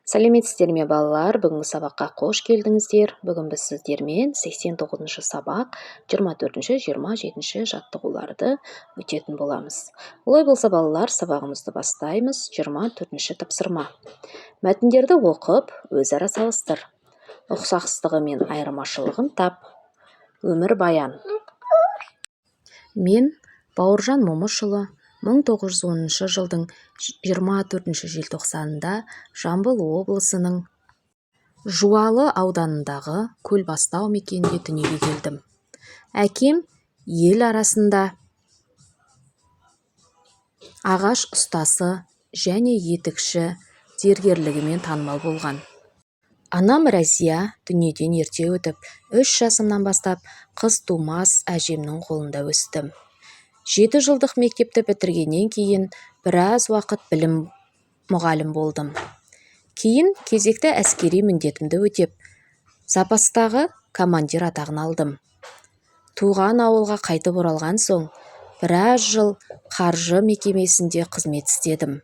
Сәлеметсіздер ме балалар? Бүгінгі сабаққа қош келдіңіздер. Бүгін біз сіздермен 89-шы сабақ 24-27 жаттығуларды өтетін боламыз. Олай болса балалар, сабағымызды бастаймыз. 24-ші тапсырма. Мәтіндерді оқып, өзара салыстыр. Ұқсастығы мен айырмашылығын тап. Өмірбаян. Мен Бауыржан Момышұлы 1910 жылдың 24 желтоқсанында Жамбыл облысының Жуалы ауданындағы Көлбастау мекенінде дүниеге келдім. Әкем ел арасында ағаш ұстасы және етікші зергерлігімен танымал болған. Анам Рәзия дүниеден ерте өтіп, 3 жасымнан бастап қыз тумас әжемнің қолында өстім. 7 жылдық мектепті бітіргеннен кейін біраз уақыт білім мұғалім болдым. Кейін кезекті әскери міндетімді өтеп, запастағы командир атағын алдым. Туған ауылға қайтып оралған соң, біраз жыл қаржы мекемесінде қызмет істедім.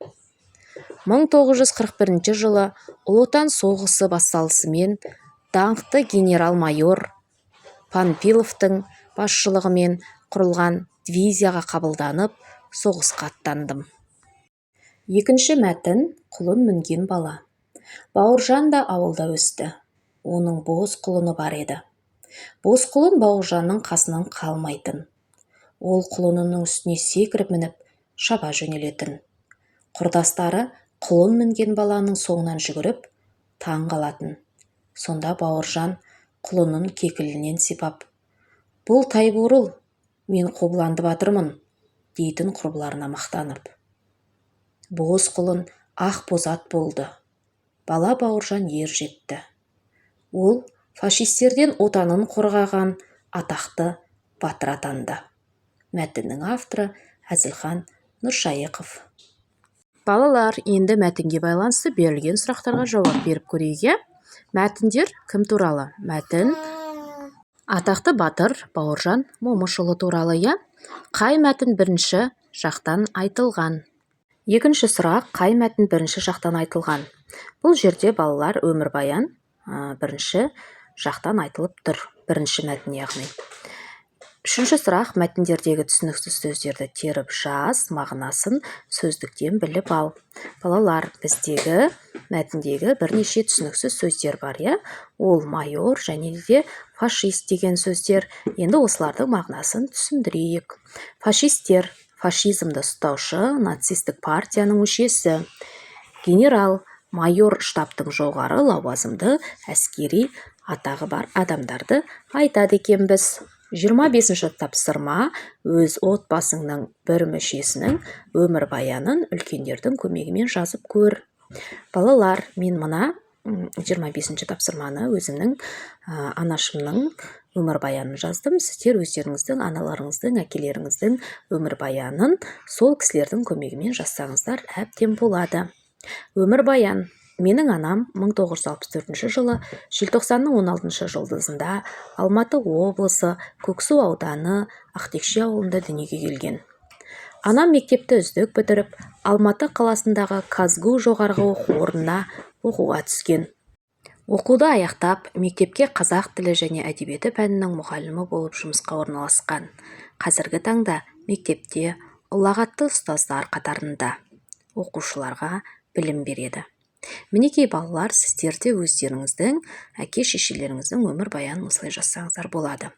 1941 жылы Ұлы Отан соғысы басталысымен даңқты генерал-майор Панфиловтың басшылығымен құрылған дивизияға қабылданып, соғысқа аттандым. Екінші мәтін құлын мінген бала. Бауыржан да ауылда өсті. Оның боз құлыны бар еді. Боз құлын Бауыржанның қасынан қалмайтын. Ол құлынының үстіне секіріп мініп, шаба жөнелетін. Құрдастары құлын мінген баланың соңынан жүгіріп, таң қалатын. Сонда Бауыржан құлынын кекілінен сипап, «Бұл Тайбурыл, мен Қобыланды батырмын», дейтін құрбыларына мақтанып. Боз құлын ақ бозат болды. Бала Бауыржан ер жетті. Ол фашистерден отанын қорғаған атақты батыр атанды. Мәтіннің авторы Әзілхан Нұршайықов. Балалар, енді мәтінге байланысты берілген сұрақтарға жауап беріп көрейік. Мәтіндер кім туралы? Мәтін атақты батыр Бауыржан Момышұлы туралы. Қай мәтін бірінші жақтан айтылған? Екінші сұрақ, қай мәтін бірінші жақтан айтылған? Бұл жерде балалар өмірбаян бірінші жақтан айтылып тұр. Бірінші мәтін яғни. Үшінші сұрақ, мәтіндердегі түсініксіз сөздерді теріп жаз, мағынасын сөздіктен біліп ал. Балалар, біздегі мәтіндегі бірнеше түсініксіз сөздер бар, Ол майор және де фашист деген сөздер. Енді осылардың мағынасын түсіндірейік. Фашистер, фашизмді ұстаушы нацистік партияның мүшесі. Генерал, майор штабтың жоғары лауазымды әскери атағы бар адамдарды айтады екенбіз. 25-ші тапсырма, өз отбасыңның бір мүшесінің өмірбаянын үлкендердің көмегімен жазып көр. Балалар, мен мына 25-ші тапсырманы өзімнің анашымның өмірбаянын жаздым. Сіздер өздеріңіздің аналарыңыздың, әкелеріңіздің өмірбаянын сол кісілердің көмегімен жазсаңыздар әбден болады. Өмірбаян. Менің анам 1964 жылы желтоқсанның 16 жұлдызында Алматы облысы Көксу ауданы Ақтекше ауылында дүниеге келген. Анам мектепті үздік бітіріп, Алматы қаласындағы Казгу жоғарғы оқу орнына оқуға түскен. Оқуды аяқтап, мектепке қазақ тілі және әдебиеті пәнінің мұғалімі болып жұмысқа орналасқан. Қазіргі таңда мектепте ұлағатты ұстаздар қатарында оқушыларға білім береді. Мінекей балалар, сіздер де өздеріңіздің әке-шешелеріңіздің өмірбаянын осылай жазсаңыздар болады.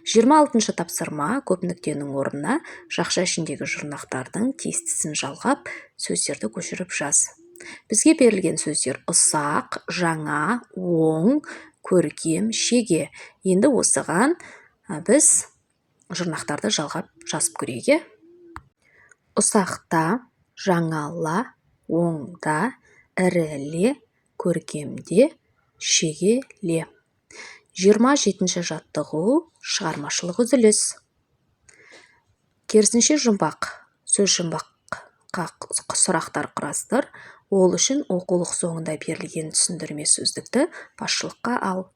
26-шы тапсырма, көп нүктенің орнына жақша ішіндегі жұрнақтардың тиістісін жалғап, сөздерді көшіріп жаз. Бізге берілген сөздер ұсақ, жаңа, оң, көркем, шеге. Енді осыған біз жұрнақтарды жалғап жазып көрейік. Ұсақта, жаңала, оңда, іріле, көркемде, шегеле. 27-ші жаттығу, шығармашылық үзіліс. Керісінше жұмбақ, сөз жұмбаққа сұрақтар құрастыр. Ол үшін оқулық соңында берілген түсіндірме сөздікті басшылыққа ал.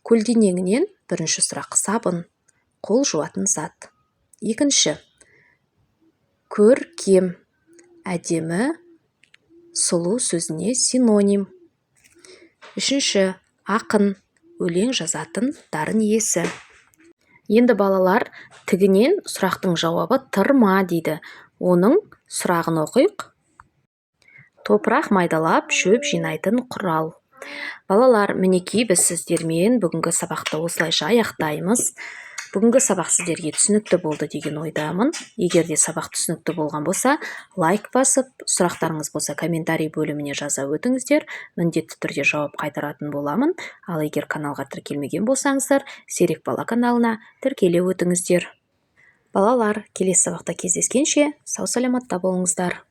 Көлденеңінен бірінші сұрақ сабын, қол жуатын зат. Екінші, көркем, әдемі, сұлу сөзіне синоним. Үшінші, ақын, өлең жазатын дарын иесі. Енді балалар, тігінен сұрақтың жауабы тұрма дейді. Оның сұрағын оқиық. Топырақ майдалап шөп жинайтын құрал. Балалар, мінекей біз сіздермен бүгінгі сабақты осылайша аяқтаймыз. Бүгінгі сабақ сіздерге түсінікті болды деген ойдамын. Егер де сабақ түсінікті болған болса, лайк басып, сұрақтарыңыз болса комментарий бөліміне жаза өтіңіздер. Міндетті түрде жауап қайтаратын боламын. Ал егер каналға тіркелмеген болсаңыздар, Зерек Бала каналына тіркеле өтіңіздер. Балалар, келесі сабақта кездескенше сау саламатта болыңыздар.